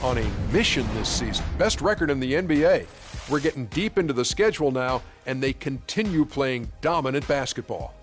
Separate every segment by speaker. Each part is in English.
Speaker 1: on a mission this season. Best record in the NBA. We're getting deep into the schedule now, and they continue playing dominant basketball.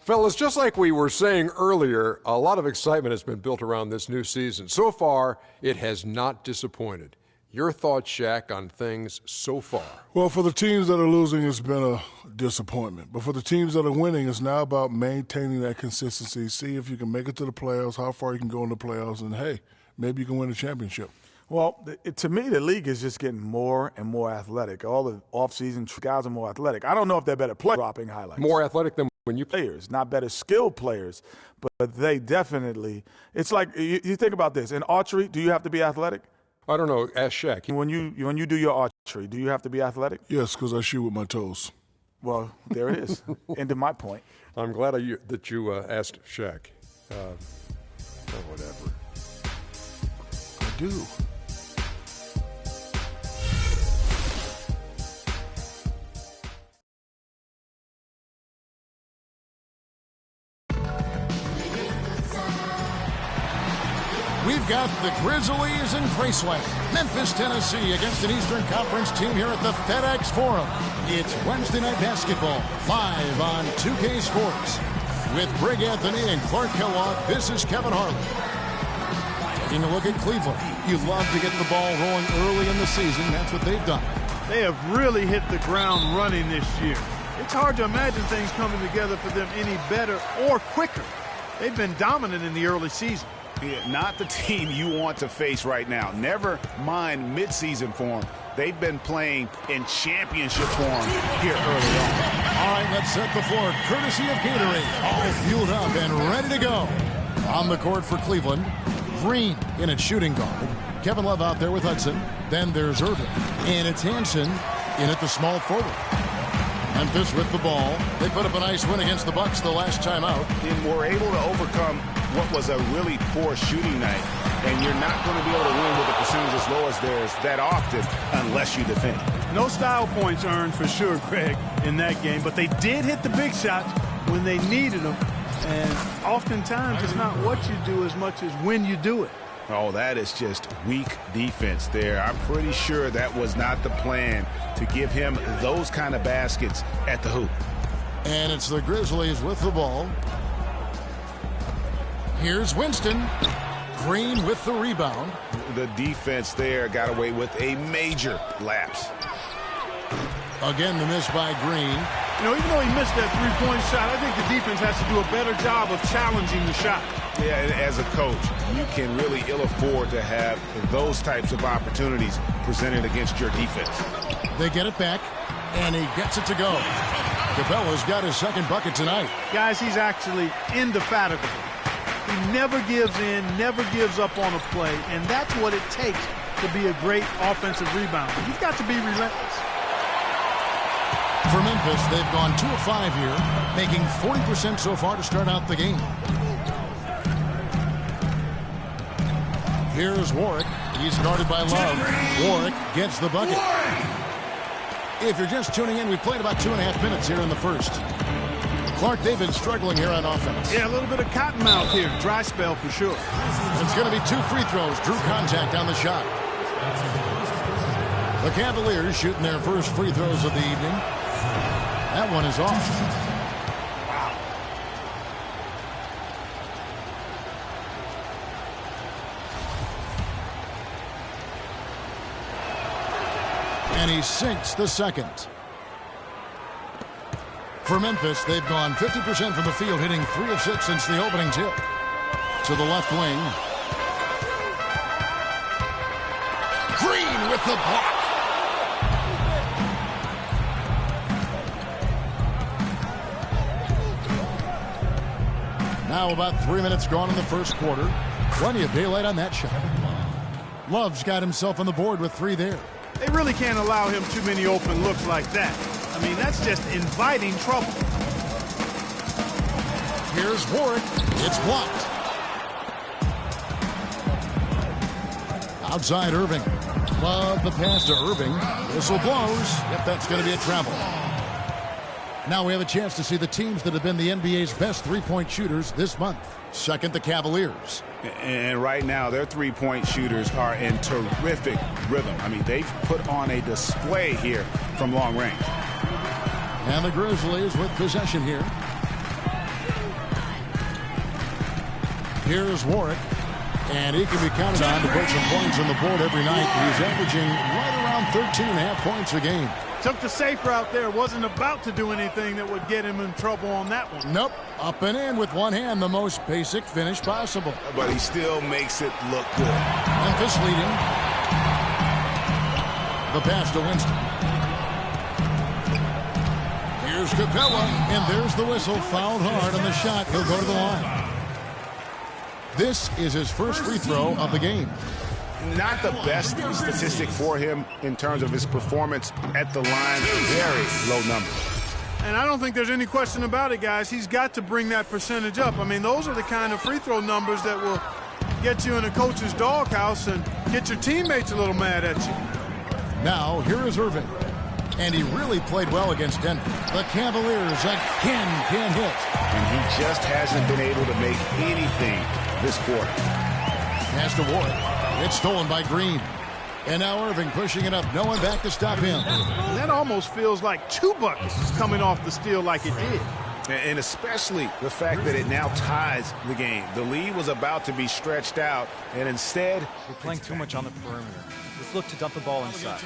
Speaker 1: Fellas, just like we were saying earlier, a lot of excitement has been built around this new season. So far, it has not disappointed. Your thoughts, Shaq, on things so far?
Speaker 2: Well, for the teams that are losing, it's been a disappointment. But for the teams that are winning, it's now about maintaining that consistency. See if you can make it to the playoffs, how far you can go in the playoffs, and, hey, maybe you can win a championship.
Speaker 3: Well, to me, the league is just getting more and more athletic. All the offseason guys are more athletic. I don't know if they're better players dropping highlights.
Speaker 1: More athletic than when you
Speaker 3: players, not better skilled players, but they definitely – it's like you think about this. In archery, do you have to be athletic?
Speaker 1: I don't know. Ask Shaq.
Speaker 3: When you do your archery, do you have to be athletic?
Speaker 2: Yes, because I shoot with my toes.
Speaker 3: Well, there it is. End of my point.
Speaker 1: I'm glad that you asked Shaq. Whatever.
Speaker 2: I do.
Speaker 4: We've got the Grizzlies and Raceway. Memphis, Tennessee against an Eastern Conference team here at the FedEx Forum. It's Wednesday Night Basketball, live on 2K Sports. With Greg Anthony and Clark Kellogg, this is Kevin Harlan. Taking a look at Cleveland. You love to get the ball rolling early in the season. That's what they've done.
Speaker 5: They have really hit the ground running this year. It's hard to imagine things coming together for them any better or quicker. They've been dominant in the early season.
Speaker 6: Yeah, not the team you want to face right now. Never mind midseason form. They've been playing in championship form here early on.
Speaker 4: All right, let's set the floor. Courtesy of Gatorade. All fueled up and ready to go. On the court for Cleveland, Green in at shooting guard. Kevin Love out there with Hudson. Then there's Irving. And it's Hansen in at the small forward. Memphis with the ball. They put up a nice win against the Bucks the last time out.
Speaker 6: And we're able to overcome what was a really poor shooting night. And you're not going to be able to win with a percentage as low as theirs that often unless you defend.
Speaker 5: No style points earned for sure, Greg, in that game. But they did hit the big shots when they needed them. And oftentimes it's not what you do as much as when you do it.
Speaker 6: Oh, that is just weak defense there. I'm pretty sure that was not the plan to give him those kind of baskets at the hoop.
Speaker 4: And it's the Grizzlies with the ball. Here's Winston. Green with the rebound.
Speaker 6: The defense there got away with a major lapse.
Speaker 4: Again, the miss by Green.
Speaker 5: You know, even though he missed that three-point shot, I think the defense has to do a better job of challenging the shot.
Speaker 6: Yeah, and as a coach, you can really ill afford to have those types of opportunities presented against your defense.
Speaker 4: They get it back, and he gets it to go. Capella's got his second bucket tonight.
Speaker 5: Guys, he's actually indefatigable. He never gives in, never gives up on a play, and that's what it takes to be a great offensive rebounder. You've got to be relentless.
Speaker 4: For Memphis, they've gone 2 of 5 here, making 40% so far to start out the game. Here's Warwick. He's guarded by Love. Warwick gets the bucket. If you're just tuning in, we've played about 2.5 minutes here in the first. Clark Davis struggling here on offense.
Speaker 5: Yeah, a little bit of cottonmouth here. Dry spell for sure.
Speaker 4: It's going to be 2 free throws. Drew contact on the shot. The Cavaliers shooting their first free throws of the evening. That one is off.
Speaker 5: Wow.
Speaker 4: And he sinks the second. For Memphis, they've gone 50% from the field, hitting 3 of 6 since the opening tip. To the left wing. Green with the block. Now about 3 minutes gone in the first quarter. Plenty of daylight on that shot. Love's got himself on the board with 3 there.
Speaker 5: They really can't allow him too many open looks like that. I mean, that's just inviting trouble.
Speaker 4: Here's Warwick. It's blocked. Outside Irving. Love the pass to Irving. Whistle blows. Yep, that's going to be a travel. Now we have a chance to see the teams that have been the NBA's best three-point shooters this month. Second, the Cavaliers.
Speaker 6: And right now, their three-point shooters are in terrific rhythm. I mean, they've put on a display here from long range.
Speaker 4: And the Grizzlies with possession here. Here's Warwick. And he can be counted on to put some points on the board every night. He's averaging right around 13.5 points a game.
Speaker 5: Took the safe route there. Wasn't about to do anything that would get him in trouble on that one.
Speaker 4: Nope. Up and in with one hand, the most basic finish possible.
Speaker 6: But he still makes it look good.
Speaker 4: Memphis leading. The pass to Winston. Here's Capella, and there's the whistle. Fouled hard on the shot. He'll go to the line. This is his first free throw of the game.
Speaker 6: Not the best statistic for him in terms of his performance at the line. Very low number.
Speaker 5: And I don't think there's any question about it, guys. He's got to bring that percentage up. I mean, those are the kind of free throw numbers that will get you in a coach's doghouse and get your teammates a little mad at you.
Speaker 4: Now, here is Irving. And he really played well against Denver. The Cavaliers again can't hit.
Speaker 6: And he just hasn't been able to make anything this quarter.
Speaker 4: Pass to Warwick. It's stolen by Green. And now Irving pushing it up. No one back to stop him.
Speaker 5: And that almost feels like 2 buckets coming off the steal like it did.
Speaker 6: And especially the fact that it now ties the game. The lead was about to be stretched out, and instead...
Speaker 7: We're playing too much on the perimeter. Let's look to dump the ball inside.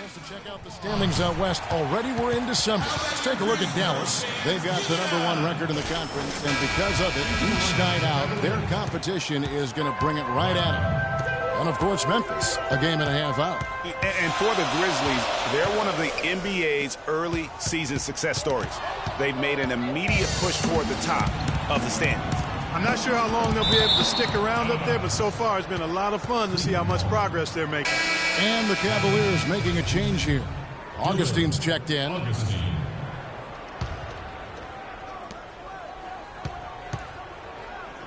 Speaker 4: The standings out west already were in December. Let's take a look at Dallas. They've got the #1 record in the conference, and because of it, each night out, their competition is going to bring it right at them. And, of course, Memphis, a game and a half out.
Speaker 6: And for the Grizzlies, they're one of the NBA's early season success stories. They've made an immediate push toward the top of the standings.
Speaker 5: I'm not sure how long they'll be able to stick around up there, but so far it's been a lot of fun to see how much progress they're making.
Speaker 4: And the Cavaliers making a change here. Augustine's checked in.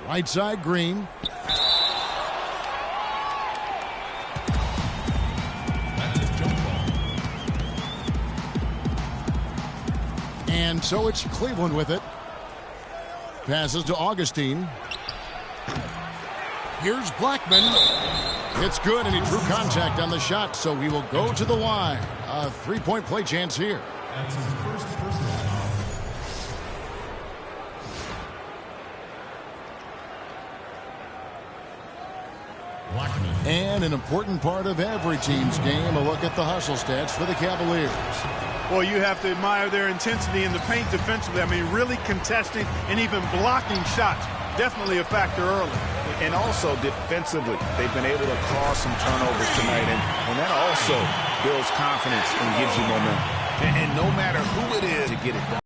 Speaker 4: Right side, Green. And so it's Cleveland with it. Passes to Augustine. Here's Blackman. It's good, and he drew contact on the shot, so he will go to the line. A three-point play chance here.
Speaker 8: That's his first personal foul. Blackman.
Speaker 4: And an important part of every team's game, a look at the hustle stats for the Cavaliers.
Speaker 5: Well, you have to admire their intensity in the paint defensively. I mean, really contesting and even blocking shots. Definitely a factor early.
Speaker 6: And also defensively, they've been able to cause some turnovers tonight. And that also builds confidence and gives you momentum. And no matter who it is, to get it done.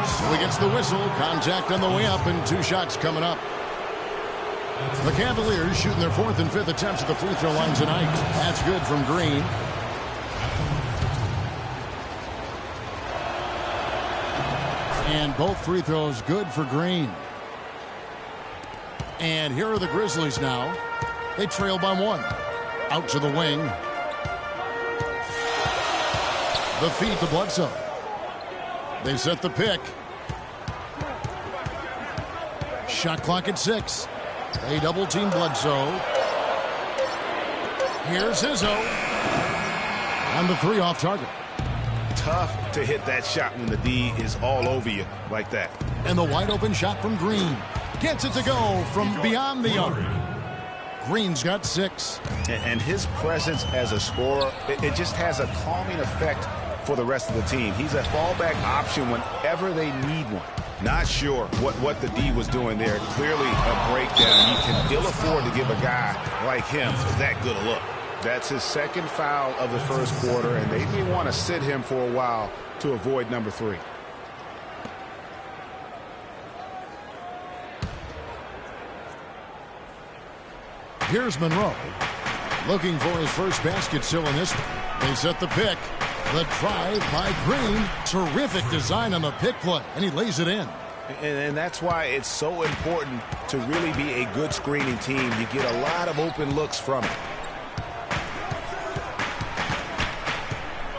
Speaker 4: So he gets the whistle. Contact on the way up, and 2 shots coming up. The Cavaliers shooting their 4th and 5th attempts at the free throw line tonight. That's good from Green. And both free throws good for Green. And here are the Grizzlies now. They trail by 1. Out to the wing. The feed to Bledsoe. They set the pick. Shot clock at 6. They double team Bledsoe. Here's Izzo. And the 3 off target.
Speaker 6: Tough to hit that shot when the D is all over you like that.
Speaker 4: And the wide open shot from Green. Gets it to go from beyond the arc. Green's got 6.
Speaker 6: And his presence as a scorer, it just has a calming effect for the rest of the team. He's a fallback option whenever they need one. Not sure what the D was doing there. Clearly a breakdown. You can ill afford to give a guy like him that good a look. That's his 2nd foul of the first quarter, and they may want to sit him for a while to avoid number 3.
Speaker 4: Here's Monroe. Looking for his first basket still in this one. They set the pick. The drive by Green. Terrific design on the pick play, and he lays it in.
Speaker 6: And that's why it's so important to really be a good screening team. You get a lot of open looks from it.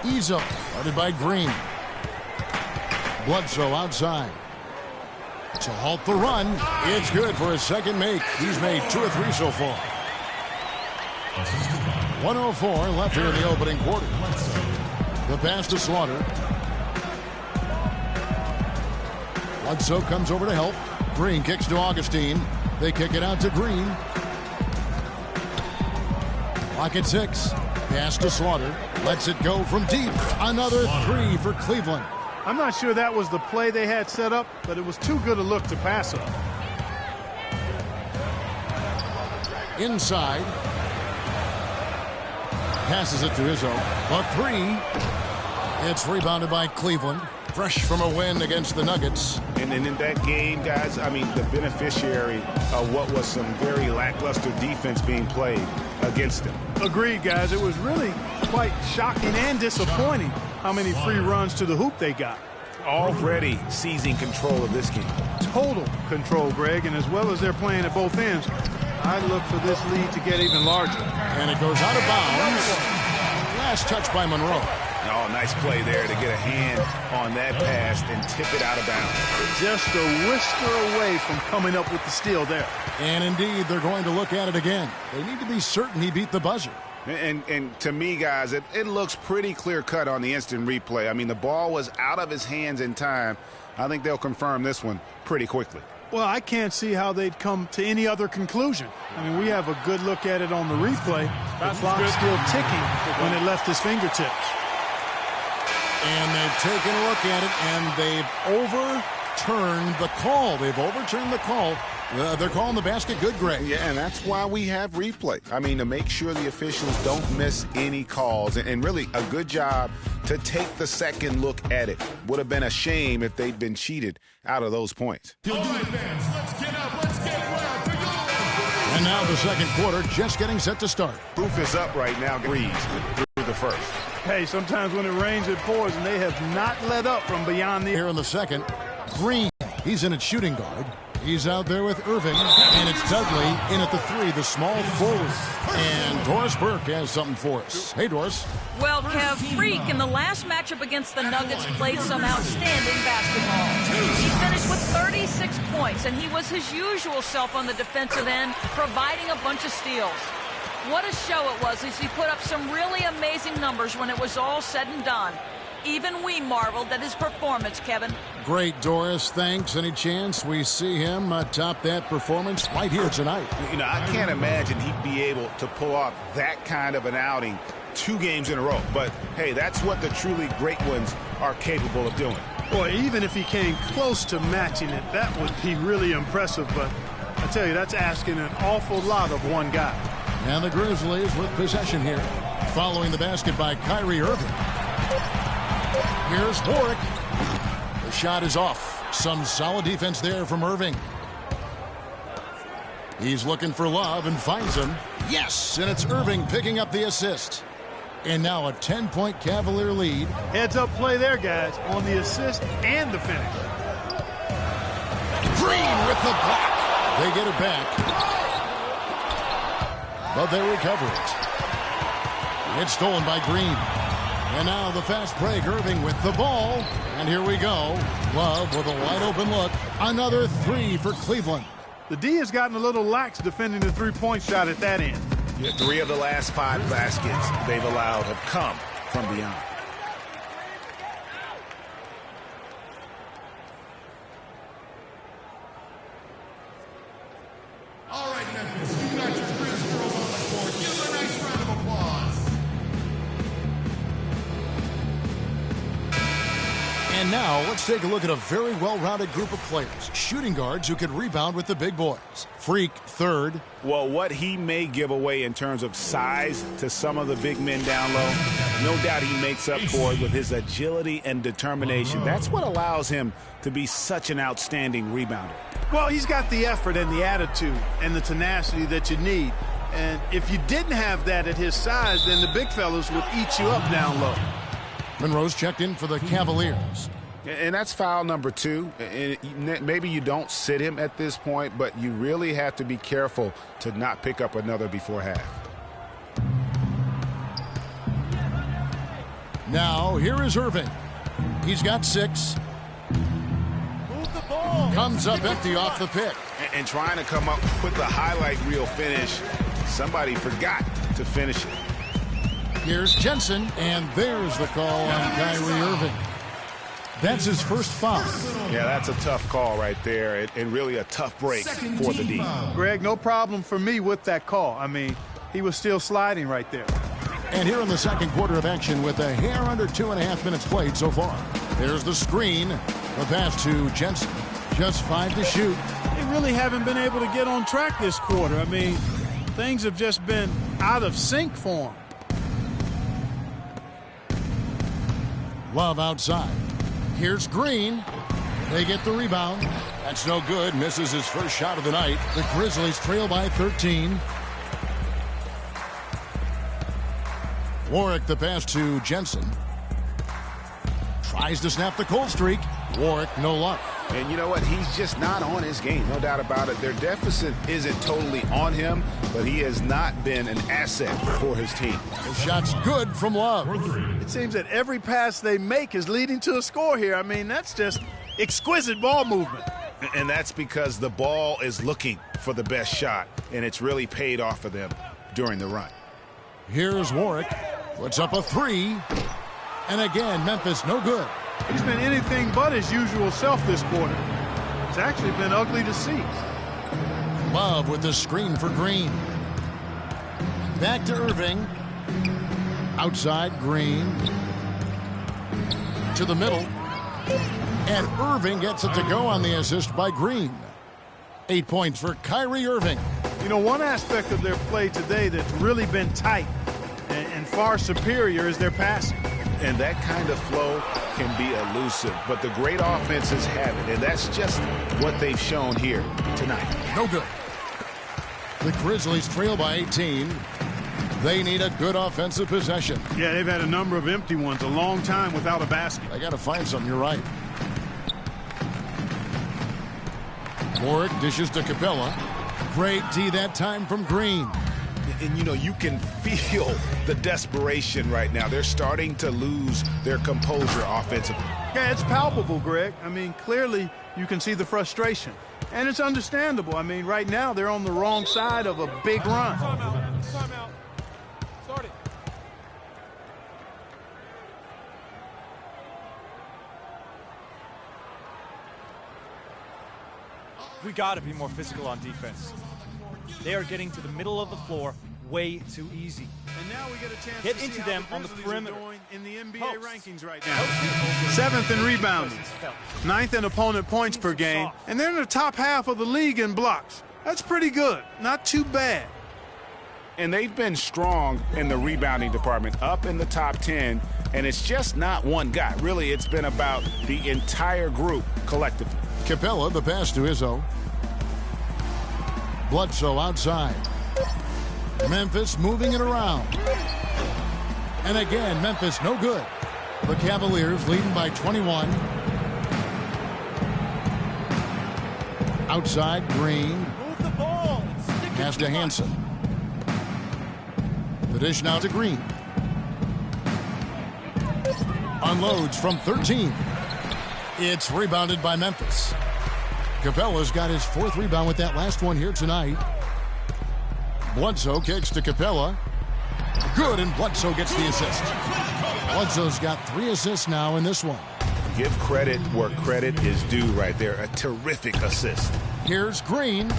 Speaker 4: Izzo, guarded by Green. Bledsoe outside. To halt the run. It's good for his second make. He's made 2 or 3 so far. 1:04 left here in the opening quarter. The pass to Slaughter. Bledsoe comes over to help. Green kicks to Augustine. They kick it out to Green. Clock at 6. Pass to Slaughter. Lets it go from deep. Another 3 for Cleveland.
Speaker 5: I'm not sure that was the play they had set up, but it was too good a look to pass up.
Speaker 4: Inside. Passes it to Izzo. A 3. It's rebounded by Cleveland. Fresh from a win against the Nuggets.
Speaker 6: And in that game, guys, I mean, the beneficiary of what was some very lackluster defense being played against them.
Speaker 5: Agreed, guys. It was really quite shocking and disappointing how many free runs to the hoop they got.
Speaker 6: Already seizing control of this game.
Speaker 5: Total control, Greg, and as well as they're playing at both ends, I look for this lead to get even larger.
Speaker 4: And it goes out of bounds. Last touch by Monroe.
Speaker 6: Oh, nice play there to get a hand on that pass and tip it out of bounds.
Speaker 5: Just a whisker away from coming up with the steal there.
Speaker 4: And indeed, they're going to look at it again. They need to be certain he beat the buzzer.
Speaker 6: And to me, guys, it looks pretty clear-cut on the instant replay. I mean, the ball was out of his hands in time. I think they'll confirm this one pretty quickly.
Speaker 5: Well, I can't see how they'd come to any other conclusion. I mean, we have a good look at it on the replay. The clock's still ticking when it left his fingertips.
Speaker 4: And they've taken a look at it, and they've overturned the call. They've overturned the call. They're calling the basket good, Greg.
Speaker 6: Yeah, and that's why we have replay. I mean, to make sure the officials don't miss any calls. And really a good job to take the second look at it. Would have been a shame if they'd been cheated out of those points.
Speaker 8: All right, fans, let's get up. Let's get wild. For goal.
Speaker 4: And now the second quarter just getting set to start.
Speaker 6: Proof is up right now. Breeze through the first.
Speaker 5: Hey, sometimes when it rains, it pours, and they have not let up from beyond the...
Speaker 4: Here in the second, Green. He's in at shooting guard. He's out there with Irving, and it's Dudley in at the 3, the small forward. And Doris Burke has something for us. Hey, Doris.
Speaker 9: Well, Kev, Freak in the last matchup against the Nuggets played some outstanding basketball. He finished with 36 points, and he was his usual self on the defensive end, providing a bunch of steals. What a show it was as he put up some really amazing numbers when it was all said and done. Even we marveled at his performance, Kevin.
Speaker 4: Great, Doris. Thanks. Any chance we see him top that performance right here tonight?
Speaker 6: You know, I can't imagine he'd be able to pull off that kind of an outing 2 games in a row. But, hey, that's what the truly great ones are capable of doing.
Speaker 5: Boy, even if he came close to matching it, that would be really impressive. But I tell you, that's asking an awful lot of one guy.
Speaker 4: And the Grizzlies with possession here. Following the basket by Kyrie Irving. Here's Warwick. The shot is off. Some solid defense there from Irving. He's looking for Love and finds him. Yes, and it's Irving picking up the assist. And now a 10-point Cavalier lead.
Speaker 5: Heads-up play there, guys, on the assist and the finish.
Speaker 4: Green with the block. They get it back. But they recover it. It's stolen by Green. And now the fast break, Irving with the ball. And here we go. Love with a wide-open look. Another 3 for Cleveland.
Speaker 5: The D has gotten a little lax defending the three-point shot at that end.
Speaker 6: Yeah, 3 of the last 5 baskets they've allowed have come from beyond.
Speaker 8: All right, Memphis, you got your Grizz girls on the court. Give them a nice round of applause.
Speaker 4: And now let's take a look at a very well-rounded group of players. Shooting guards who could rebound with the big boys. Freak, third.
Speaker 6: Well, what he may give away in terms of size to some of the big men down low, no doubt he makes up for it with his agility and determination. That's what allows him to be such an outstanding rebounder.
Speaker 5: Well, he's got the effort and the attitude and the tenacity that you need. And if you didn't have that at his size, then the big fellas would eat you up down low.
Speaker 4: Monroe's checked in for the Cavaliers.
Speaker 6: And that's foul number 2. And maybe you don't sit him at this point, but you really have to be careful to not pick up another before half.
Speaker 4: Now, here is Irving. He's got 6. comes up empty off the pick.
Speaker 6: And trying to come up with the highlight reel finish, somebody forgot to finish it.
Speaker 4: Here's Jensen, and there's the call on Kyrie Irving. That's his first foul.
Speaker 6: Yeah, that's a tough call right there, and really a tough break for the D.
Speaker 5: Greg, no problem for me with that call. I mean, he was still sliding right there.
Speaker 4: And here in the second quarter of action with a hair under 2.5 minutes played so far. There's the screen. The pass to Jensen. Just 5 to shoot.
Speaker 5: They really haven't been able to get on track this quarter. I mean, things have just been out of sync for him.
Speaker 4: Love outside. Here's Green. They get the rebound. That's no good. Misses his first shot of the night. The Grizzlies trail by 13. Warwick the pass to Jensen. Tries to snap the cold streak. Warwick no luck.
Speaker 6: And you know what? He's just not on his game. No doubt about it. Their deficit isn't totally on him, but he has not been an asset for his team.
Speaker 4: The shot's good from Love.
Speaker 5: It seems that every pass they make is leading to a score here. I mean, that's just exquisite ball movement.
Speaker 6: And that's because the ball is looking for the best shot, and it's really paid off for them during the run.
Speaker 4: Here's Warwick. Puts up a 3. And again, Memphis no good.
Speaker 5: He's been anything but his usual self this quarter. It's actually been ugly to see.
Speaker 4: Love with the screen for Green. Back to Irving. Outside, Green. To the middle. And Irving gets it to go on the assist by Green. 8 points for Kyrie Irving.
Speaker 5: You know, one aspect of their play today that's really been tight and far superior is their passing.
Speaker 6: And that kind of flow can be elusive, but the great offenses have it, and that's just what they've shown here tonight.
Speaker 4: No good. The Grizzlies trail by 18. They need a good offensive possession.
Speaker 5: Yeah, they've had a number of empty ones, a long time without a basket.
Speaker 4: They got to find something, you're right. Warwick dishes to Capella. Great D that time from Green.
Speaker 6: And, you know, you can feel the desperation right now. They're starting to lose their composure offensively.
Speaker 5: Yeah, it's palpable, Greg. I mean, clearly you can see the frustration. And it's understandable. I mean, right now they're on the wrong side of a big run.
Speaker 10: Timeout. Start it.
Speaker 7: We got to be more physical on defense. They are getting to the middle of the floor way too easy.
Speaker 5: And now we get a chance
Speaker 7: Get
Speaker 5: to
Speaker 7: into
Speaker 5: see
Speaker 7: them
Speaker 5: how the
Speaker 7: on the
Speaker 5: Grizzlies are
Speaker 7: perimeter.
Speaker 5: doing in the NBA
Speaker 7: Post.
Speaker 5: rankings right now. 7th in rebounding, 9th in opponent points per game, and they're in the top half of the league in blocks. That's pretty good. Not too bad.
Speaker 6: And they've been strong in the rebounding department, up in the top 10, and it's just not one guy. Really, it's been about the entire group collectively.
Speaker 4: Capella, the pass to Izzo. Bledsoe outside. Memphis moving it around. And again, Memphis no good. The Cavaliers leading by 21. Outside, Green.
Speaker 7: Move the ball.
Speaker 4: Pass to Hansen. The dish now to Green. Unloads from 13. It's rebounded by Memphis. Capella's got his 4th rebound with that last one here tonight. Bledsoe kicks to Capella. Good, and Bledsoe gets the assist. Bledsoe's got 3 assists now in this one.
Speaker 6: Give credit where credit is due right there. A terrific assist.
Speaker 4: Here's Green.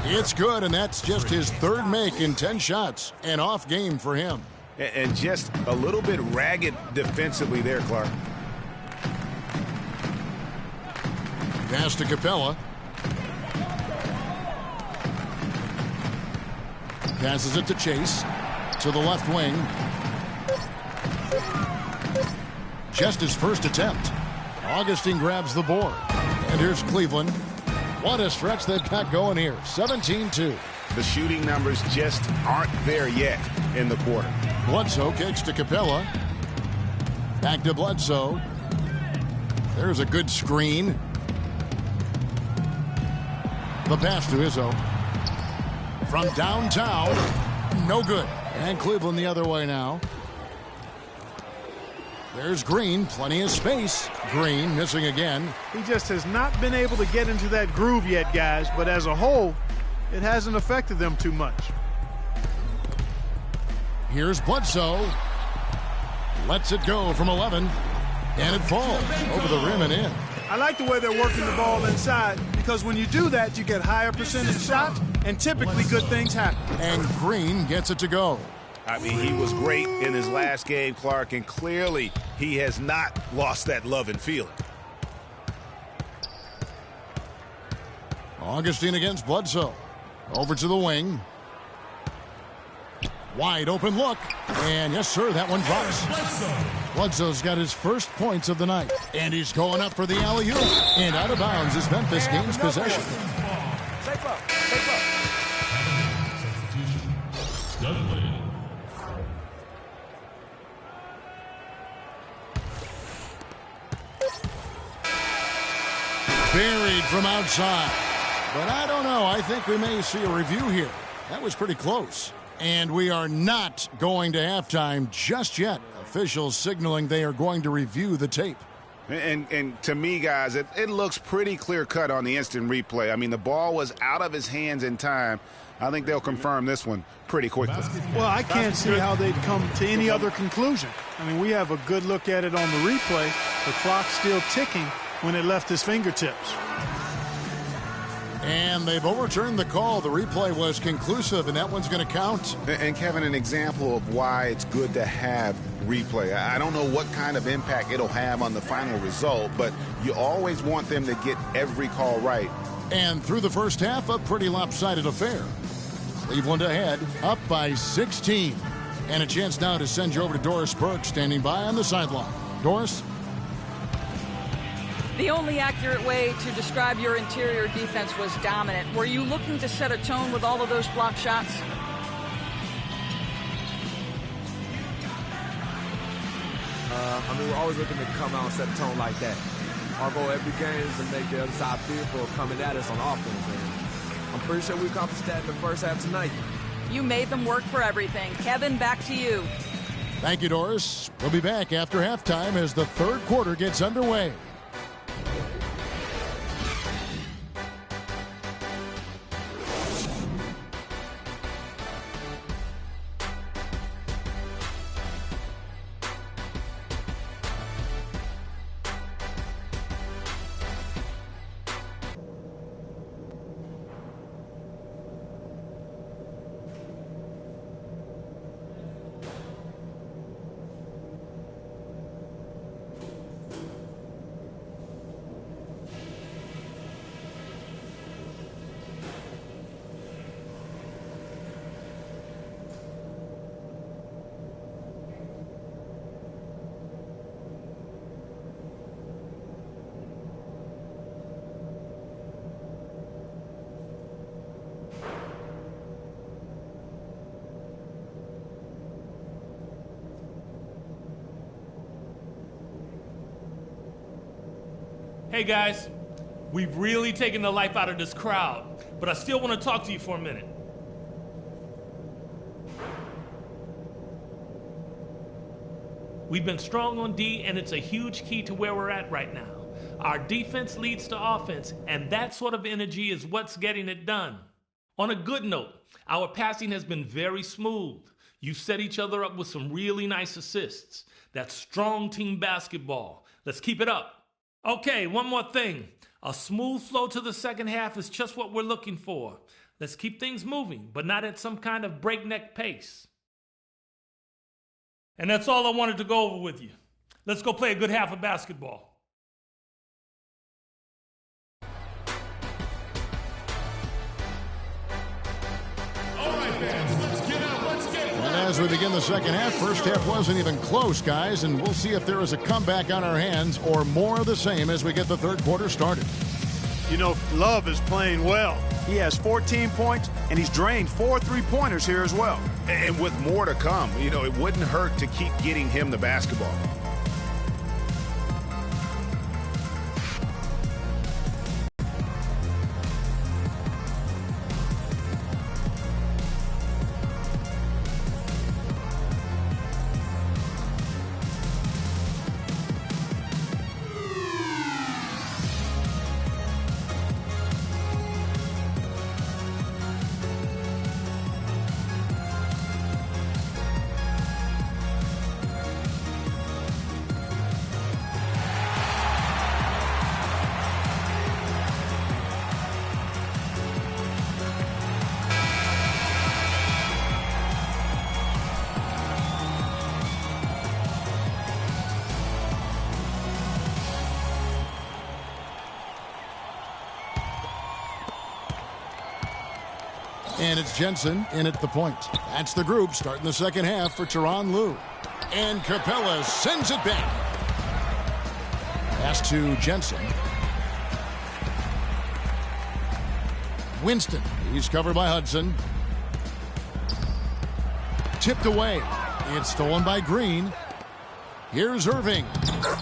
Speaker 4: It's good, and that's just his 3rd make in 10 shots. An off game for him.
Speaker 6: And just a little bit ragged defensively there, Clark.
Speaker 4: Pass to Capella. Passes it to Chase. To the left wing. Just his first attempt. Augustine grabs the board. And here's Cleveland. What a stretch they've got going here. 17-2.
Speaker 6: The shooting numbers just aren't there yet in the quarter.
Speaker 4: Bledsoe kicks to Capella. Back to Bledsoe. There's a good screen. The pass to Izzo. From downtown. No good. And Cleveland the other way now. There's Green, plenty of space. Green missing again.
Speaker 5: He just has not been able to get into that groove yet, guys, but as a whole, it hasn't affected them too much.
Speaker 4: Here's Bledsoe. Lets it go from 11, and it falls over the rim and in.
Speaker 5: I like the way they're working the ball inside, because when you do that, you get higher percentage shots, and typically good things happen.
Speaker 4: And Green gets it to go.
Speaker 6: I mean, he was great in his last game, Clark, and clearly he has not lost that love and feeling.
Speaker 4: Augustine against Bledsoe. Over to the wing. Wide open look. And yes, sir, that one drops. Bledsoe's got his first points of the night. And he's going up for the alley-oop. And out of bounds as Memphis gains possession.
Speaker 10: Safe up. Safe up.
Speaker 4: Buried from outside. But I don't know. I think we may see a review here. That was pretty close. And we are not going to halftime just yet. Officials signaling they are going to review the tape.
Speaker 6: And to me, guys, it looks pretty clear-cut on the instant replay. I mean, the ball was out of his hands in time. I think they'll confirm this one pretty quickly.
Speaker 5: Well, I can't see how they'd come to any other conclusion. I mean, we have a good look at it on the replay. The clock's still ticking when it left his fingertips.
Speaker 4: And they've overturned the call. The replay was conclusive, and that one's going to count.
Speaker 6: And, Kevin, an example of why it's good to have replay. I don't know what kind of impact it'll have on the final result, but you always want them to get every call right.
Speaker 4: And through the first half, a pretty lopsided affair. Cleveland ahead, up by 16. And a chance now to send you over to Doris Burke, standing by on the sideline. Doris?
Speaker 9: The only accurate way to describe your interior defense was dominant. Were you looking to set a tone with all of those block shots?
Speaker 10: I mean, we're always looking to come out and set a tone like that. Our goal every game is to make the other side fearful coming at us on offense. And I'm pretty sure we accomplished that in the first half tonight.
Speaker 9: You made them work for everything. Kevin, back to you.
Speaker 4: Thank you, Doris. We'll be back after halftime as the third quarter gets underway.
Speaker 11: Hey guys, we've really taken the life out of this crowd, but I still want to talk to you for a minute. We've been strong on D, and it's a huge key to where we're at right now. Our defense leads to offense, and that sort of energy is what's getting it done. On a good note, our passing has been very smooth. You set each other up with some really nice assists. That's strong team basketball. Let's keep it up. Okay, one more thing. A smooth flow to the second half is just what we're looking for. Let's keep things moving, but not at some kind of breakneck pace. And that's all I wanted to go over with you. Let's go play a good half of basketball.
Speaker 4: As we begin the second half, first half wasn't even close, guys, and we'll see if there is a comeback on our hands or more of the same as we get the third quarter started.
Speaker 5: You know, Love is playing well. He has 14 points, and he's drained 4 3-pointers here as well.
Speaker 6: And with more to come, you know, it wouldn't hurt to keep getting him the basketball.
Speaker 4: And it's Jensen in at the point. That's the group starting the second half for Tyronn Lue. And Capella sends it back. Pass to Jensen. Winston. He's covered by Hudson. Tipped away. It's stolen by Green. Here's Irving.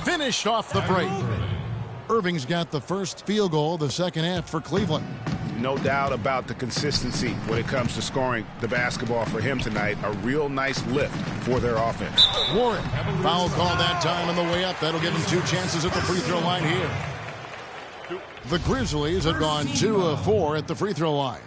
Speaker 4: Finished off the break. Irving's got the first field goal of the second half for Cleveland.
Speaker 6: No doubt about the consistency when it comes to scoring the basketball for him tonight. A real nice lift for their offense.
Speaker 4: Warren, foul call that time on the way up. That'll give him 2 chances at the free throw line here. The Grizzlies have gone 2 of 4 at the free throw line.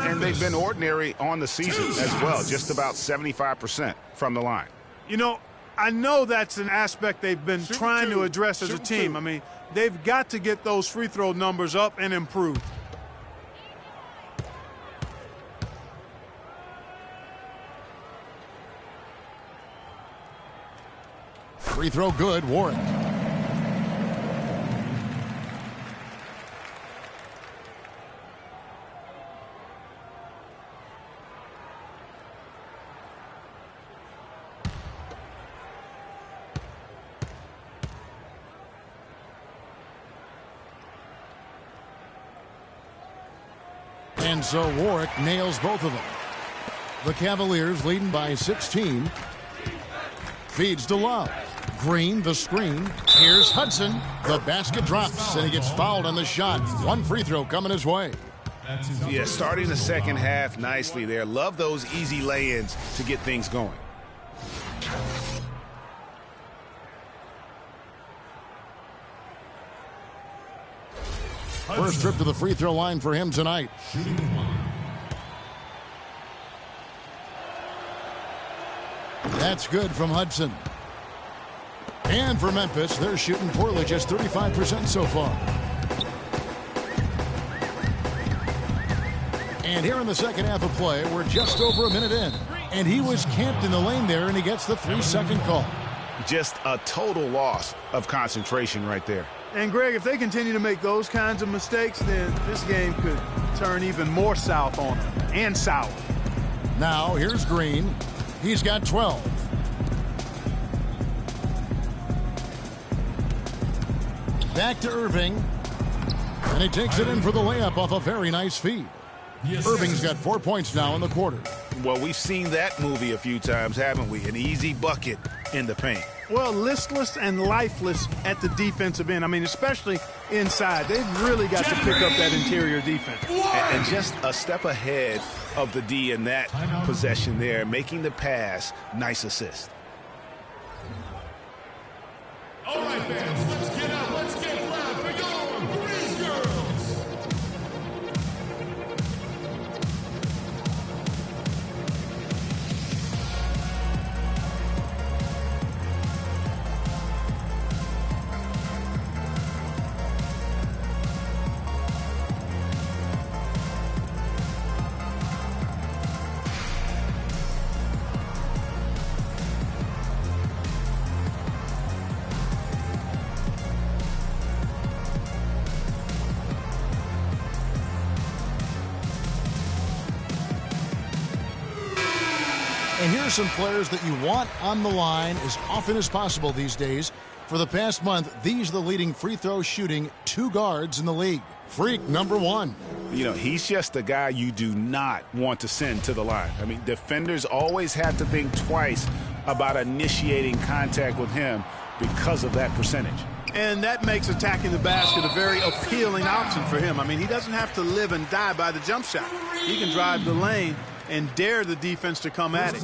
Speaker 6: And they've been ordinary on the season as well, just about 75% from the line.
Speaker 5: You know, I know that's an aspect they've been trying to address as a team. I mean, they've got to get those free throw numbers up and improve.
Speaker 4: Free throw good, Warren. And so Warwick nails both of them. The Cavaliers leading by 16. Feeds to Love. Green, the screen. Here's Hudson. The basket drops, and he gets fouled on the shot. 1 free throw coming his way.
Speaker 6: Yeah, starting the second half nicely there. Love those easy lay-ins to get things going.
Speaker 4: First trip to the free throw line for him tonight. That's good from Hudson. And for Memphis, they're shooting poorly, just 35% so far. And here in the second half of play, we're just over a minute in. And he was camped in the lane there, and he gets the 3-second call.
Speaker 6: Just a total loss of concentration right there.
Speaker 5: And, Greg, if they continue to make those kinds of mistakes, then this game could turn even more south on them, and sour.
Speaker 4: Now, here's Green. He's got 12. Back to Irving. And he takes it in for the layup off a very nice feed. Irving's got 4 points now in the quarter.
Speaker 6: Well, we've seen that movie a few times, haven't we? An easy bucket in the paint.
Speaker 5: Well, listless and lifeless at the defensive end. I mean, especially inside. They've really got to pick up that interior defense.
Speaker 6: And just a step ahead of the D in that possession there, making the pass. Nice assist.
Speaker 8: All right, fans, let's get up. Let's get loud for your Breeze Girls.
Speaker 4: And here's some players that you want on the line as often as possible these days. For the past month, these are the leading free throw shooting 2 guards in the league. Freak number 1.
Speaker 6: You know, he's just a guy you do not want to send to the line. I mean, defenders always have to think twice about initiating contact with him because of that percentage.
Speaker 5: And that makes attacking the basket a very appealing option for him. I mean, he doesn't have to live and die by the jump shot. He can drive the lane and dare the defense to come at it.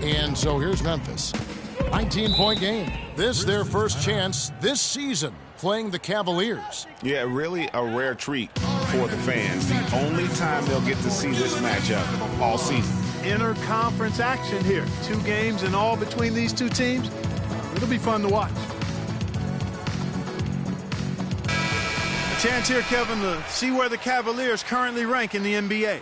Speaker 4: And so here's Memphis. 19-point game. This their first chance this season playing the Cavaliers.
Speaker 6: Yeah, really a rare treat for the fans. The only time they'll get to see this matchup all season.
Speaker 5: Inter-conference action here. 2 games in all between these 2 teams. It'll be fun to watch. Chance here, Kevin, to see where the Cavaliers currently rank in the NBA.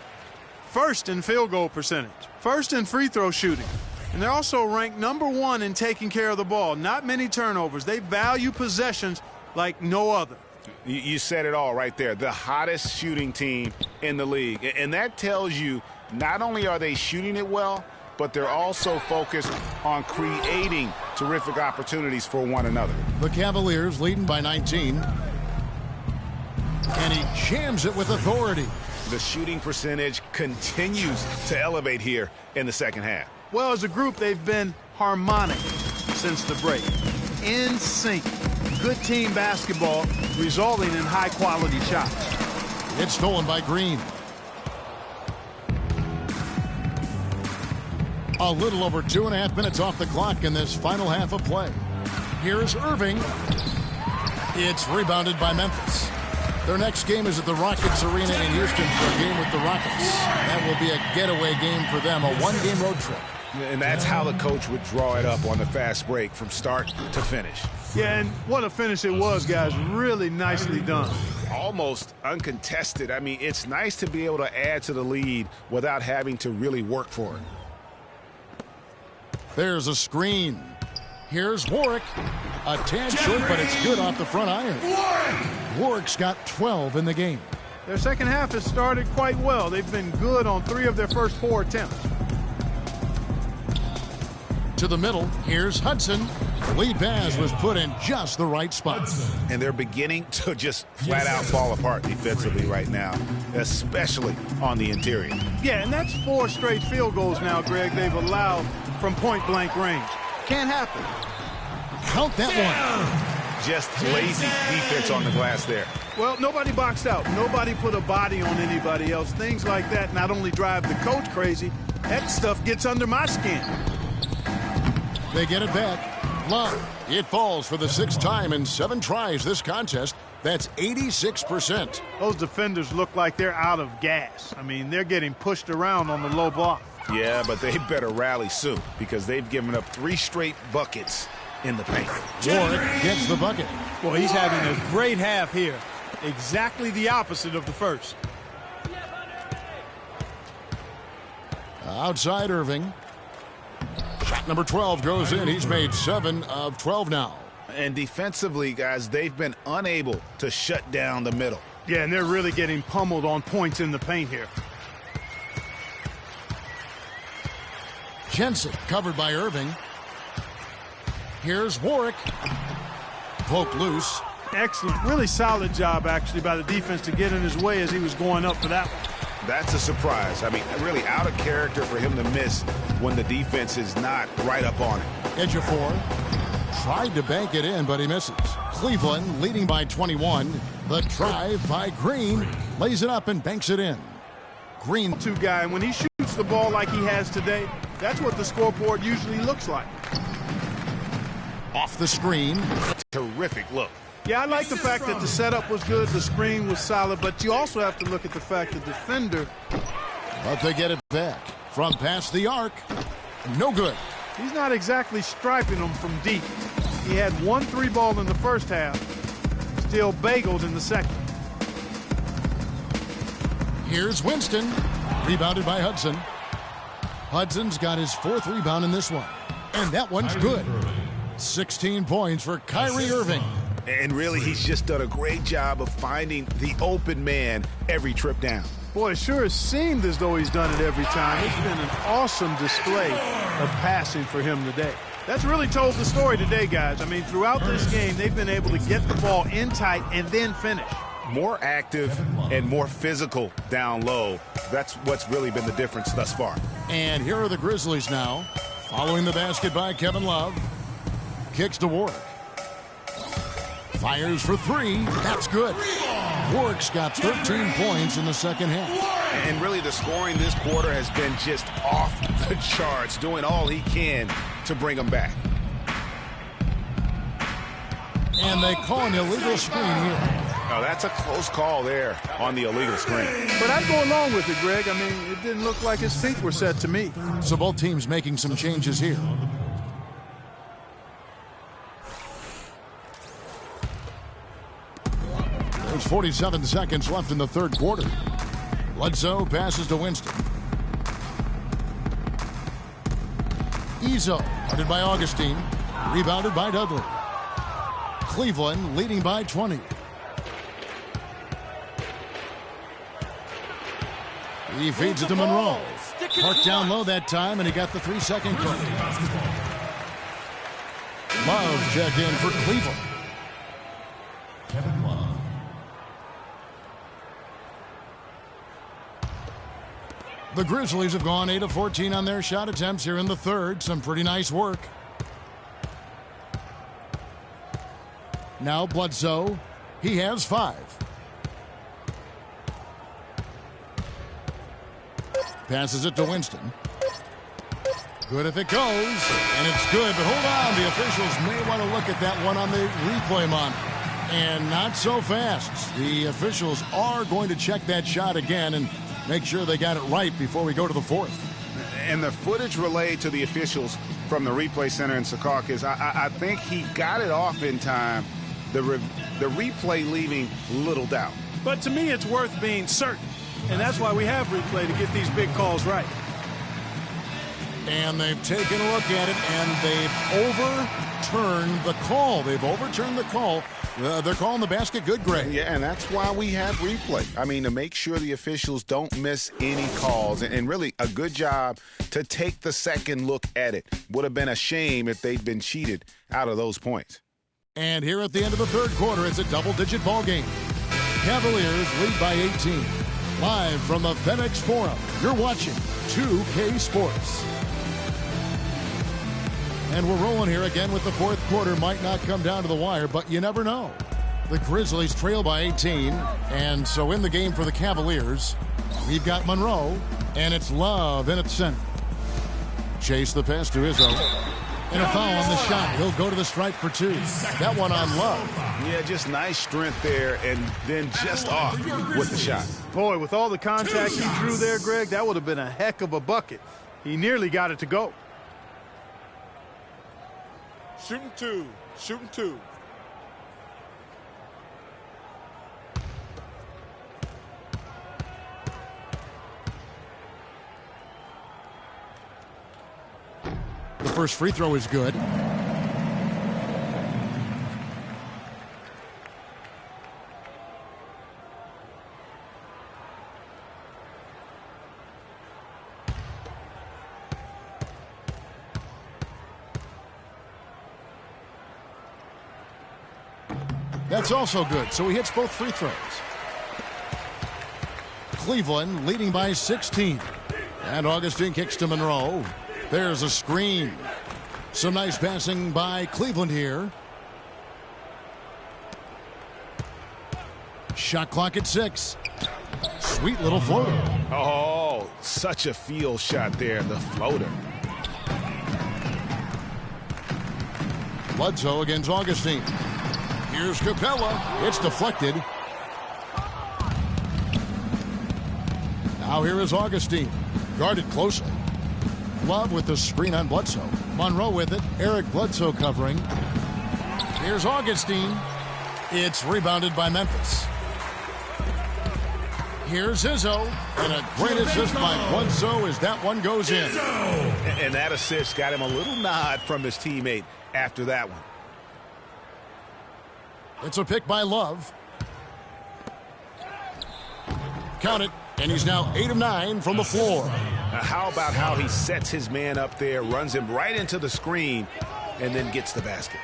Speaker 5: First in field goal percentage, first in free throw shooting, and they're also ranked number 1 in taking care of the ball. Not many turnovers. They value possessions like no other.
Speaker 6: You said it all right there. The hottest shooting team in the league. And that tells you not only are they shooting it well, but they're also focused on creating terrific opportunities for one another.
Speaker 4: The Cavaliers leading by 19. And he jams it with authority.
Speaker 6: The shooting percentage continues to elevate here in the second half.
Speaker 5: Well, as a group, they've been harmonic since the break. In sync. Good team basketball resulting in high-quality shots.
Speaker 4: It's stolen by Green. A little over 2.5 minutes off the clock in this final half of play. Here's Irving. It's rebounded by Memphis. Their next game is at the Rockets Arena in Houston for a game with the Rockets. That will be a getaway game for them, a one-game road trip.
Speaker 6: And that's how the coach would draw it up on the fast break from start to finish.
Speaker 5: Yeah, and what a finish it was, guys. Really nicely done.
Speaker 6: Almost uncontested. I mean, it's nice to be able to add to the lead without having to really work for it.
Speaker 4: There's a screen. Here's Warwick. A tad short, but it's good off the front iron. Warwick's got 12 in the game.
Speaker 5: Their second half has started quite well. They've been good on 3 of their first 4 attempts.
Speaker 4: To the middle, here's Hudson. The lead pass was put in just the right spot.
Speaker 6: And they're beginning to just flat out fall apart defensively right now, especially on the interior.
Speaker 5: Yeah, and that's 4 straight field goals now, Greg, they've allowed from point-blank range. Can't happen.
Speaker 4: Count that one.
Speaker 6: Just lazy defense on the glass there.
Speaker 5: Well, nobody boxed out. Nobody put a body on anybody else. Things like that not only drive the coach crazy, that stuff gets under my skin.
Speaker 4: They get it back. Love. It falls for the 6th time in 7 tries this contest. That's 86%.
Speaker 5: Those defenders look like they're out of gas. I mean, they're getting pushed around on the low block.
Speaker 6: Yeah, but they better rally soon because they've given up 3 straight buckets in the paint.
Speaker 4: Warwick gets the bucket.
Speaker 5: Well, he's having a great half here. Exactly the opposite of the first.
Speaker 4: Outside Irving. Shot number 12 goes in. He's made 7 of 12 now.
Speaker 6: And defensively, guys, they've been unable to shut down the middle.
Speaker 5: Yeah, and they're really getting pummeled on points in the paint here.
Speaker 4: Jensen covered by Irving. Here's Warwick. Poke loose.
Speaker 5: Excellent. Really solid job, actually, by the defense to get in his way as he was going up for that one.
Speaker 6: That's a surprise. I mean, really out of character for him to miss when the defense is not right up on it.
Speaker 4: Ejiofor tried to bank it in, but he misses. Cleveland leading by 21. The drive by Green. Lays it up and banks it in. Green.
Speaker 5: 2 guy, and when he shoots the ball like he has today, that's what the scoreboard usually looks like.
Speaker 4: Off the screen.
Speaker 6: Terrific look.
Speaker 5: Yeah, I like the fact that the setup was good, the screen was solid, but you also have to look at the fact that the defender.
Speaker 4: But they get it back. From past the arc. No good.
Speaker 5: He's not exactly striping them from deep. He had 1 3-ball in the first half, still bageled in the second.
Speaker 4: Here's Winston. Rebounded by Hudson. Hudson's got his 4th rebound in this one. And that one's good. 16 points for Kyrie Irving.
Speaker 6: And really, he's just done a great job of finding the open man every trip down.
Speaker 5: Boy, it sure has seemed as though he's done it every time. It's been an awesome display of passing for him today. That's really told the story today, guys. I mean, throughout this game, they've been able to get the ball in tight and then finish.
Speaker 6: More active and more physical down low. That's what's really been the difference thus far.
Speaker 4: And here are the Grizzlies now. Following the basket by Kevin Love. Kicks to Warwick. Fires for 3. That's good. Warwick's got 13 points in the second half.
Speaker 6: And really the scoring this quarter has been just off the charts, doing all he can to bring them back.
Speaker 4: And they call an illegal screen here.
Speaker 6: Oh, that's a close call there on the illegal screen.
Speaker 5: But I'd go along with it, Greg. I mean, it didn't look like his feet were set to me.
Speaker 4: So both teams making some changes here. There's 47 seconds left in the third quarter. Bledsoe passes to Winston. Izzo, guarded by Augustine. Rebounded by Dudley. Cleveland leading by 20. He feeds it to Monroe. Parked down low that time, and he got the 3-second call. Love checked in for Cleveland. The Grizzlies have gone 8 of 14 on their shot attempts here in the third. Some pretty nice work. Now Bledsoe. He has 5. Passes it to Winston. Good if it goes, and it's good, but hold on. The officials may want to look at that one on the replay monitor. And not so fast. The officials are going to check that shot again and make sure they got it right before we go to the fourth.
Speaker 6: And the footage relayed to the officials from the replay center in Secaucus, I think he got it off in time. The replay leaving little doubt.
Speaker 5: But to me, it's worth being certain. And that's why we have replay, to get these big calls right.
Speaker 4: And they've taken a look at it, and they've overturned the call. They've overturned the call. They're calling the basket good, Greg.
Speaker 6: Yeah, and that's why we have replay. I mean, to make sure the officials don't miss any calls. And really, a good job to take the second look at it. Would have been a shame if they'd been cheated out of those points.
Speaker 4: And here at the end of the third quarter, it's a double-digit ball game. Cavaliers lead by 18. Live from the FedEx Forum, you're watching 2K Sports. And we're rolling here again with the fourth quarter. Might not come down to the wire, but you never know. The Grizzlies trail by 18. And so in the game for the Cavaliers, we've got Monroe, and it's Love in at center. Chase the pass to Izzo. And a foul on the shot. He'll go to the stripe for 2. That one on Love.
Speaker 6: Yeah, just nice strength there, and then just off with the shot.
Speaker 5: Boy, with all the contact he drew there, Greg, that would have been a heck of a bucket. He nearly got it to go.
Speaker 3: Shooting 2. Shooting 2.
Speaker 4: The first free throw is good. That's also good, so he hits both free throws. Cleveland leading by 16. And Augustine kicks to Monroe. There's a screen. Some nice passing by Cleveland here. Shot clock at 6. Sweet little floater.
Speaker 6: Oh, such a field shot there, the floater.
Speaker 4: Bledsoe against Augustine. Here's Capella. It's deflected. Now here is Augustine. Guarded closely. Love with the screen on Bledsoe. Monroe with it. Eric Bledsoe covering. Here's Augustine. It's rebounded by Memphis. Here's Izzo. And a great assist by Bledsoe as that one goes in.
Speaker 6: And that assist got him a little nod from his teammate after that one.
Speaker 4: It's a pick by Love. Count it. And he's now 8 of 9 from the floor.
Speaker 6: Now how about how he sets his man up there, runs him right into the screen, and then gets the basket.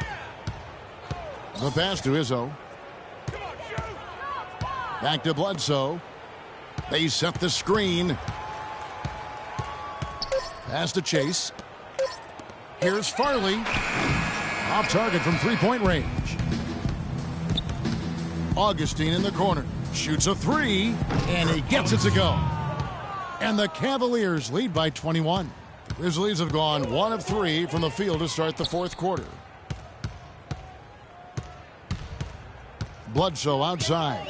Speaker 4: The pass to Izzo. Back to Bledsoe. They set the screen. Pass to Chase. Here's Farley. Off target from three-point range. Augustine in the corner. Shoots a 3, and he gets it to go. And the Cavaliers lead by 21. The Grizzlies have gone 1 of 3 from the field to start the fourth quarter. Bledsoe outside.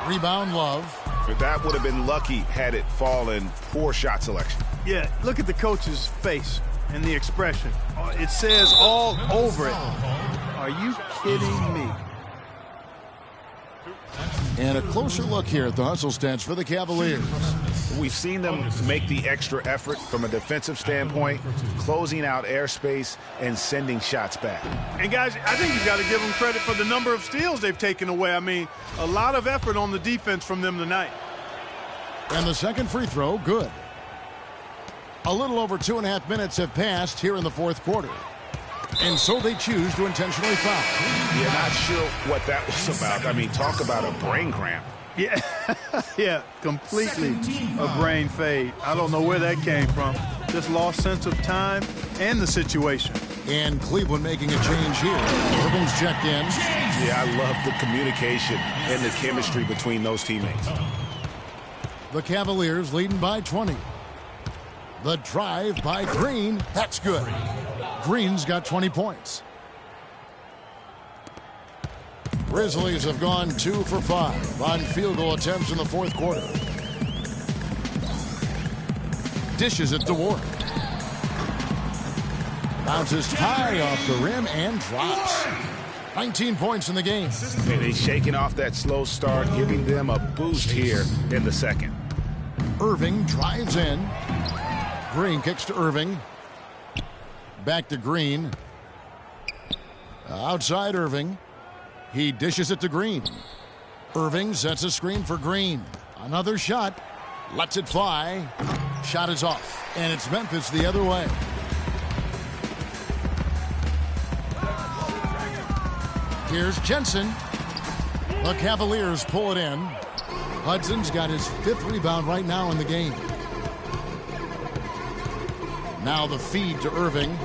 Speaker 4: Rebound Love.
Speaker 6: But that would have been lucky had it fallen. Poor shot selection.
Speaker 5: Yeah, look at the coach's face and the expression. It says all over it. Are you kidding me?
Speaker 4: And a closer look here at the hustle stats for the Cavaliers.
Speaker 6: We've seen them make the extra effort from a defensive standpoint, closing out airspace and sending shots back.
Speaker 5: And guys, I think you've got to give them credit for the number of steals they've taken away. I mean, a lot of effort on the defense from them tonight.
Speaker 4: And the second free throw, good. A little over 2.5 minutes have passed here in the fourth quarter. And so they choose to intentionally foul.
Speaker 6: You're not sure what that was about. I mean, talk about a brain cramp.
Speaker 5: Yeah, yeah, completely a brain fade. I don't know where that came from. Just lost sense of time and the situation.
Speaker 4: And Cleveland making a change here. Irving's checked in.
Speaker 6: Yeah, I love the communication and the chemistry between those teammates.
Speaker 4: The Cavaliers leading by 20. The drive by Green. That's good. Green's got 20 points. Grizzlies have gone 2 for 5 on field goal attempts in the fourth quarter. Dishes it to Ward. Bounces high off the rim and drops. 19 points in the game.
Speaker 6: And he's shaking off that slow start, giving them a boost here in the second.
Speaker 4: Irving drives in. Green kicks to Irving. Back to Green. Outside Irving. He dishes it to Green. Irving sets a screen for Green. Another shot. Lets it fly. Shot is off. And it's Memphis the other way. Here's Jensen. The Cavaliers pull it in. Hudson's got his 5th rebound right now in the game. Now the feed to Irving.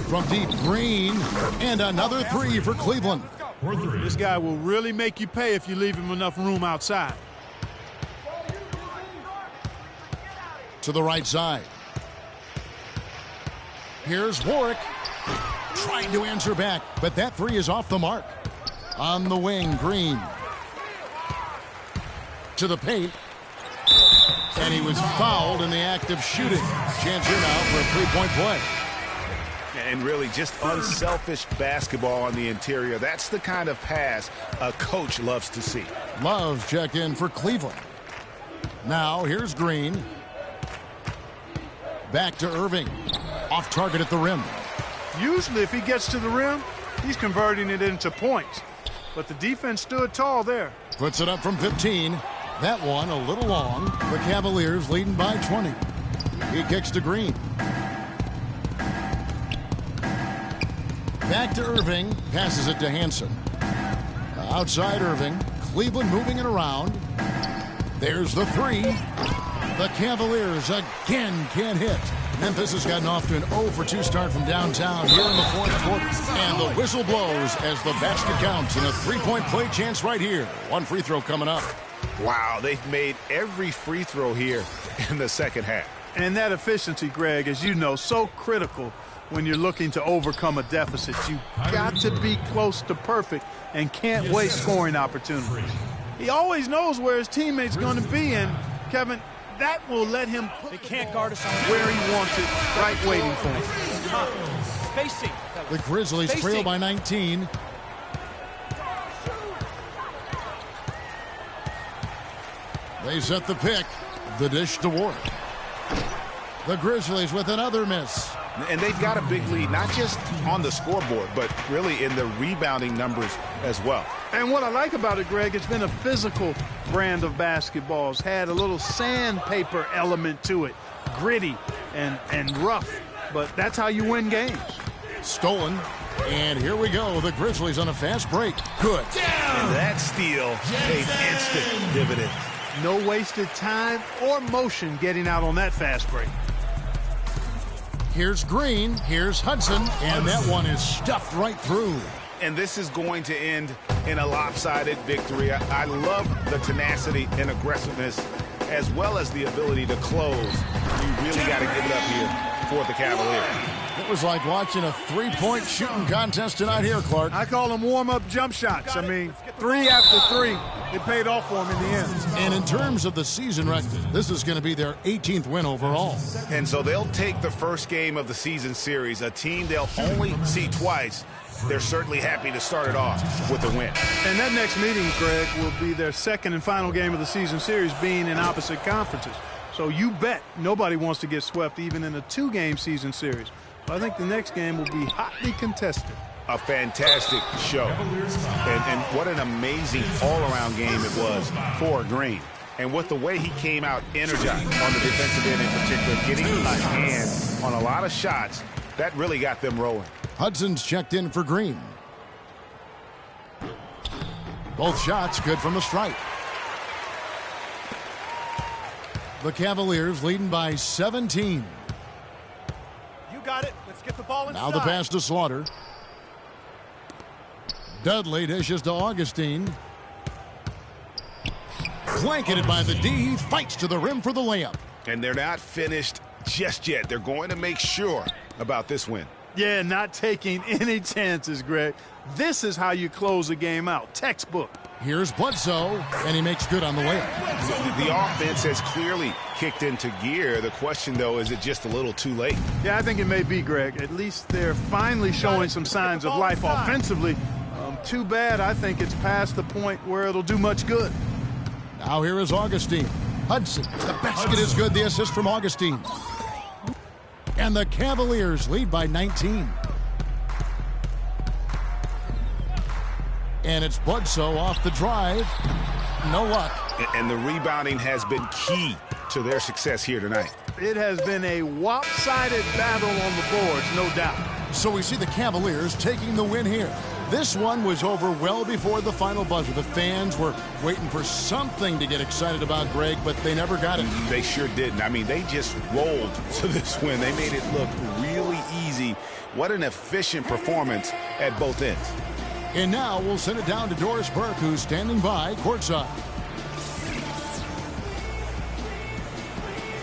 Speaker 4: From deep, Green, and another 3 for Cleveland.
Speaker 5: This guy will really make you pay if you leave him enough room outside.
Speaker 4: To the right side. Here's Warwick. Trying to answer back, but that 3 is off the mark. On the wing, Green. To the paint. And he was fouled in the act of shooting. Chance here now for a 3-point play.
Speaker 6: And really just unselfish basketball on the interior. That's the kind of pass a coach loves to see.
Speaker 4: Love check in for Cleveland. Now here's Green. Back to Irving. Off target at the rim.
Speaker 5: Usually if he gets to the rim, he's converting it into points. But the defense stood tall there.
Speaker 4: Puts it up from 15. That one a little long. The Cavaliers leading by 20. He kicks to Green. Back to Irving. Passes it to Hansen. Outside Irving. Cleveland moving it around. There's the 3. The Cavaliers again can't hit. Memphis has gotten off to an 0 for 2 start from downtown here in the fourth quarter. And the whistle blows as the basket counts and a 3-point play chance right here. One free throw coming up.
Speaker 6: Wow, they've made every free throw here in the second half.
Speaker 5: And that efficiency, Greg, as you know, so critical when you're looking to overcome a deficit. You've got to be close to perfect and can't waste scoring opportunities. He always knows where his teammate's going to be, and, Kevin, that will let him put
Speaker 7: They can't guard us on
Speaker 5: where he wants it, right waiting for him.
Speaker 7: Spacing.
Speaker 4: The Grizzlies trail by 19. They set the pick. The dish to Ward. The Grizzlies with another miss.
Speaker 6: And they've got a big lead, not just on the scoreboard, but really in the rebounding numbers as well.
Speaker 5: And what I like about it, Greg, it's been a physical brand of basketball. It's had a little sandpaper element to it, gritty and rough. But that's how you win games.
Speaker 4: Stolen. And here we go. The Grizzlies on a fast break. Good.
Speaker 6: And that steal paid instant dividends.
Speaker 5: No wasted time or motion getting out on that fast break.
Speaker 4: Here's Green. Here's Hudson. And that one is stuffed right through.
Speaker 6: And this is going to end in a lopsided victory. I love the tenacity and aggressiveness as well as the ability to close. You really got to give it up here for the Cavaliers.
Speaker 4: It was like watching a 3-point shooting contest tonight here, Clark.
Speaker 5: I call them warm-up jump shots. I mean, 3 after 3, it paid off for them in the end.
Speaker 4: And in terms of the season record, this is going to be their 18th win overall.
Speaker 6: And so they'll take the first game of the season series, a team they'll only see twice, they're certainly happy to start it off with a win.
Speaker 5: And that next meeting, Greg, will be their second and final game of the season series, being in opposite conferences. So you bet nobody wants to get swept even in a 2-game season series. So I think the next game will be hotly contested.
Speaker 6: A fantastic show. And what an amazing all-around game it was for Green. And with the way he came out energized on the defensive end in particular, getting a hand on a lot of shots, that really got them rolling.
Speaker 4: Hudson's checked in for Green. Both shots good from the stripe. The Cavaliers leading by 17.
Speaker 12: You got it. Let's get the ball inside.
Speaker 4: Now the pass to Slaughter. Dudley dishes to Augustine. Blanketed by the D. He fights to the rim for the layup.
Speaker 6: And they're not finished just yet. They're going to make sure about this win.
Speaker 5: Yeah, not taking any chances, Greg. This is how you close a game out. Textbook.
Speaker 4: Here's Bledsoe, and he makes good on the layup.
Speaker 6: The offense has clearly kicked into gear. The question, though, is it just a little too late?
Speaker 5: Yeah, I think it may be, Greg. At least they're finally showing some signs of life offensively. Too bad I think it's past the point where it'll do much good.
Speaker 4: Now here is Augustine. Hudson. The basket is good. The assist from Augustine. And the Cavaliers lead by 19. And it's Bledsoe off the drive. No luck.
Speaker 6: And the rebounding has been key to their success here tonight.
Speaker 5: It has been a lopsided battle on the boards, no doubt.
Speaker 4: So we see the Cavaliers taking the win here. This one was over well before the final buzzer. The fans were waiting for something to get excited about, Greg, but they never got it.
Speaker 6: They sure didn't. I mean, they just rolled to this win. They made it look really easy. What an efficient performance at both ends.
Speaker 4: And now we'll send it down to Doris Burke, who's standing by courtside.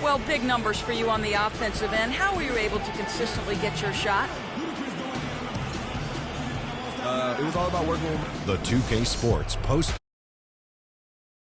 Speaker 9: Well, big numbers for you on the offensive end. How were you able to consistently get your shot?
Speaker 10: It was all about working with
Speaker 4: the 2K Sports post